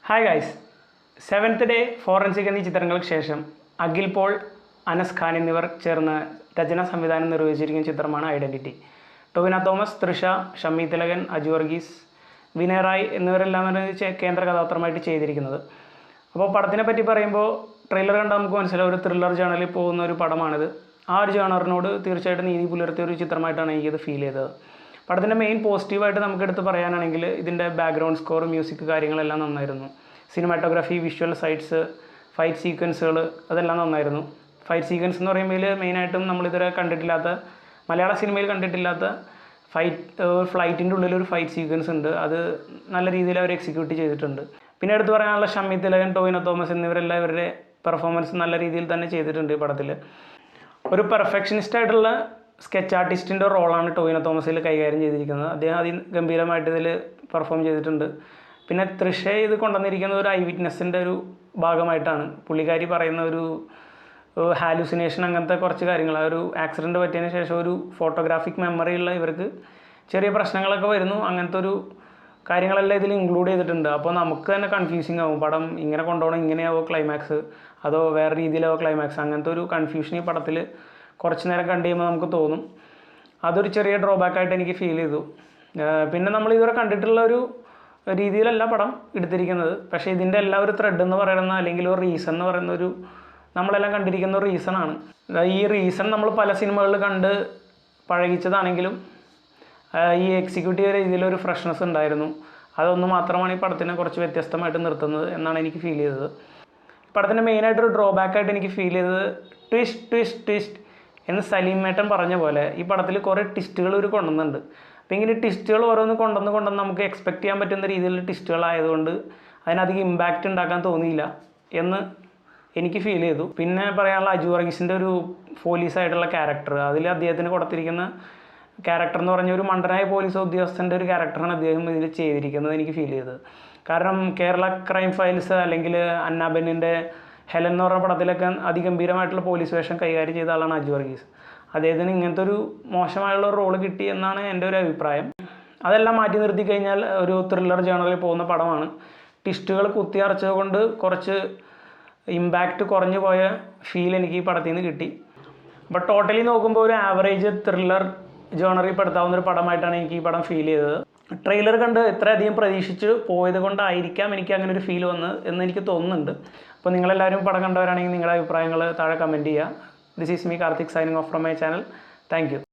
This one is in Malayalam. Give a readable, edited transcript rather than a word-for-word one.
Hi guys, seventh day forensic എന്നീ ചിത്രങ്ങൾക്ക് ശേഷം അഖിൽ പോൾ, അനസ് ഖാൻ എന്നിവർ ചേർന്ന് രചനാ സംവിധാനം നിർവഹിച്ചിരിക്കുന്ന ചിത്രമാണ് ഐഡൻറ്റിറ്റി. ടൊവിനോ തോമസ്, തൃഷ, ഷമ്മി തിലകൻ, അജു വർഗീസ്, വിനയ് റായ് എന്നിവരെല്ലാം കേന്ദ്ര കഥാപാത്രമായിട്ട് ചെയ്തിരിക്കുന്നത്. അപ്പോൾ പടത്തിനെ പറ്റി പറയുമ്പോൾ ട്രെയിലർ കണ്ടാൽ നമുക്ക് മനസ്സിലാവും ഒരു ത്രില്ലർ ജേണലിൽ പോകുന്ന ഒരു പടമാണിത്. ആ ഒരു ജേണറിനോട് തീർച്ചയായിട്ടും നീതി പുലർത്തിയ ഒരു ചിത്രമായിട്ടാണ് എനിക്കത് ഫീൽ ചെയ്തത്. പടത്തിൻ്റെ മെയിൻ പോസിറ്റീവായിട്ട് നമുക്കെടുത്ത് പറയാനാണെങ്കിൽ ഇതിൻ്റെ ബാക്ക്ഗ്രൗണ്ട് സ്കോർ, മ്യൂസിക് കാര്യങ്ങളെല്ലാം നന്നായിരുന്നു. സിനിമാറ്റോഗ്രാഫി, വിഷ്വൽ സൈറ്റ്സ്, ഫൈറ്റ് സീക്വൻസുകൾ അതെല്ലാം നന്നായിരുന്നു. ഫൈറ്റ് സീക്വൻസ് എന്ന് പറയുമ്പോൾ മെയിനായിട്ടും നമ്മളിതുവരെ കണ്ടിട്ടില്ലാത്ത, മലയാള സിനിമയിൽ കണ്ടിട്ടില്ലാത്ത ഫ്ലൈറ്റിൻ്റെ ഉള്ളിലൊരു ഫൈറ്റ് സീക്വൻസ് ഉണ്ട്. അത് നല്ല രീതിയിൽ അവർ എക്സിക്യൂട്ട് ചെയ്തിട്ടുണ്ട്. പിന്നെ എടുത്ത് പറയാനുള്ള ഷമ്മി തിലകൻ, ടൊവിനോ തോമസ് എന്നിവരെല്ലാം ഇവരുടെ പെർഫോമൻസ് നല്ല രീതിയിൽ തന്നെ ചെയ്തിട്ടുണ്ട് ഈ പടത്തിൽ. ഒരു പെർഫെക്ഷനിസ്റ്റ് ആയിട്ടുള്ള സ്കെച്ച് ആർട്ടിസ്റ്റിൻ്റെ റോളാണ് ടൊവിനോ തോമസിൽ കൈകാര്യം ചെയ്തിരിക്കുന്നത്. അദ്ദേഹം അതിഗംഭീരമായിട്ട് ഇതിൽ പെർഫോം ചെയ്തിട്ടുണ്ട്. പിന്നെ തൃഷയെ ഇത് കൊണ്ടുവന്നിരിക്കുന്ന ഒരു ഐ വിറ്റ്നസ്സിൻ്റെ ഒരു ഭാഗമായിട്ടാണ്. പുള്ളിക്കാരി പറയുന്ന ഒരു ഹാലൂസിനേഷൻ, അങ്ങനത്തെ കുറച്ച് കാര്യങ്ങൾ, ആ ഒരു ആക്സിഡൻറ്റ് പറ്റിയതിന് ശേഷം ഒരു ഫോട്ടോഗ്രാഫിക് മെമ്മറി ഉള്ള ഇവർക്ക് ചെറിയ പ്രശ്നങ്ങളൊക്കെ വരുന്നു. അങ്ങനത്തെ ഒരു കാര്യങ്ങളെല്ലാം ഇതിൽ ഇൻക്ലൂഡ് ചെയ്തിട്ടുണ്ട്. അപ്പോൾ നമുക്ക് തന്നെ കൺഫ്യൂസിങ് ആവും, പടം ഇങ്ങനെ കൊണ്ടുപോകണം, ഇങ്ങനെയാവോ ക്ലൈമാക്സ്, അതോ വേറെ രീതിയിലാവോ ക്ലൈമാക്സ്, അങ്ങനത്തെ ഒരു കൺഫ്യൂഷൻ ഈ പടത്തിൽ കുറച്ച് നേരം കണ്ടു കഴിയുമ്പോൾ നമുക്ക് തോന്നും. അതൊരു ചെറിയ ഡ്രോബാക്കായിട്ട് എനിക്ക് ഫീൽ ചെയ്തു. പിന്നെ നമ്മൾ ഇതുവരെ കണ്ടിട്ടുള്ള ഒരു രീതിയിലല്ല പടം എടുത്തിരിക്കുന്നത്. പക്ഷേ ഇതിൻ്റെ എല്ലാ ഒരു ത്രെഡ് എന്ന് പറയുന്ന, അല്ലെങ്കിൽ ഒരു റീസൺ എന്ന് പറയുന്ന ഒരു, നമ്മളെല്ലാം കണ്ടിരിക്കുന്ന ഒരു റീസണാണ്. ഈ റീസൺ നമ്മൾ പല സിനിമകളിൽ കണ്ട് പഴകിച്ചതാണെങ്കിലും ഈ എക്സിക്യൂട്ടീവ് രീതിയിലൊരു ഫ്രഷ്നെസ് ഉണ്ടായിരുന്നു. അതൊന്ന് മാത്രമാണ് ഈ പടത്തിനെ കുറച്ച് വ്യത്യസ്തമായിട്ട് നിർത്തുന്നത് എന്നാണ് എനിക്ക് ഫീൽ ചെയ്തത്. പടത്തിൻ്റെ മെയിനായിട്ടൊരു ഡ്രോബാക്കായിട്ട് എനിക്ക് ഫീൽ ചെയ്തത് ട്വിസ്റ്റ് എന്ന് സലീമേട്ടൻ പറഞ്ഞ പോലെ ഈ പടത്തിൽ കുറേ ട്വിസ്റ്റുകൾ ഇവർ കൊണ്ടുവന്നുണ്ട്. അപ്പോൾ ഇങ്ങനെ ട്വിസ്റ്റുകൾ ഓരോന്ന് കൊണ്ടുവന്ന് നമുക്ക് എക്സ്പെക്റ്റ് ചെയ്യാൻ പറ്റുന്ന രീതിയിലുള്ള ട്വിസ്റ്റുകളായതുകൊണ്ട് അതിനധികം ഇമ്പാക്റ്റ് ഉണ്ടാക്കാൻ തോന്നിയില്ല എന്ന് എനിക്ക് ഫീൽ ചെയ്തു. പിന്നെ പറയാനുള്ള അജു വർഗീസിൻ്റെ ഒരു പോലീസായിട്ടുള്ള ക്യാരക്ടർ, അതിൽ അദ്ദേഹത്തിന് കൊടുത്തിരിക്കുന്ന ക്യാരക്ടർ എന്ന് പറഞ്ഞ ഒരു മണ്ടനായ പോലീസ് ഉദ്യോഗസ്ഥൻ്റെ ഒരു ക്യാരക്ടറാണ് അദ്ദേഹം ഇതിൽ ചെയ്തിരിക്കുന്നത് എനിക്ക് ഫീൽ ചെയ്തത്. കാരണം കേരള ക്രൈം ഫയൽസ് അല്ലെങ്കിൽ അന്നാബെന്നിൻ്റെ ഹെലൻ എന്ന് പറഞ്ഞ പടത്തിലൊക്കെ അതിഗംഭീരമായിട്ടുള്ള പോലീസ് വേഷം കൈകാര്യം ചെയ്ത ആളാണ് അജു വർഗീസ്. അദ്ദേഹത്തിന് ഇങ്ങനത്തെ ഒരു മോശമായുള്ള റോള് കിട്ടി എന്നാണ് എൻ്റെ ഒരു അഭിപ്രായം. അതെല്ലാം മാറ്റി നിർത്തി കഴിഞ്ഞാൽ ഒരു ത്രില്ലർ ജേണറിൽ പോകുന്ന പടമാണ്. ട്വിസ്റ്റുകൾ കുത്തിയറച്ചത് കൊണ്ട് കുറച്ച് ഇമ്പാക്റ്റ് കുറഞ്ഞു പോയ ഫീൽ എനിക്ക് ഈ പടത്തിൽ നിന്ന് കിട്ടി. അപ്പോൾ ടോട്ടലി നോക്കുമ്പോൾ ഒരു ആവറേജ് ത്രില്ലർ ജേണറിൽ പെടുത്താവുന്ന ഒരു പടമായിട്ടാണ് എനിക്ക് ഈ പടം ഫീൽ ചെയ്തത്. ട്രെയിലർ കണ്ട് ഇത്രയധികം പ്രതീക്ഷിച്ച് പോയത് കൊണ്ടായിരിക്കാം എനിക്ക് അങ്ങനെ ഒരു ഫീൽ വന്നത് എന്ന് എനിക്ക് തോന്നുന്നുണ്ട്. അപ്പോൾ നിങ്ങളെല്ലാവരും പടം കണ്ടവരാണെങ്കിൽ നിങ്ങളുടെ അഭിപ്രായങ്ങൾ താഴെ കമൻറ്റ് ചെയ്യുക. This is me Karthik, signing off from my channel. Thank you.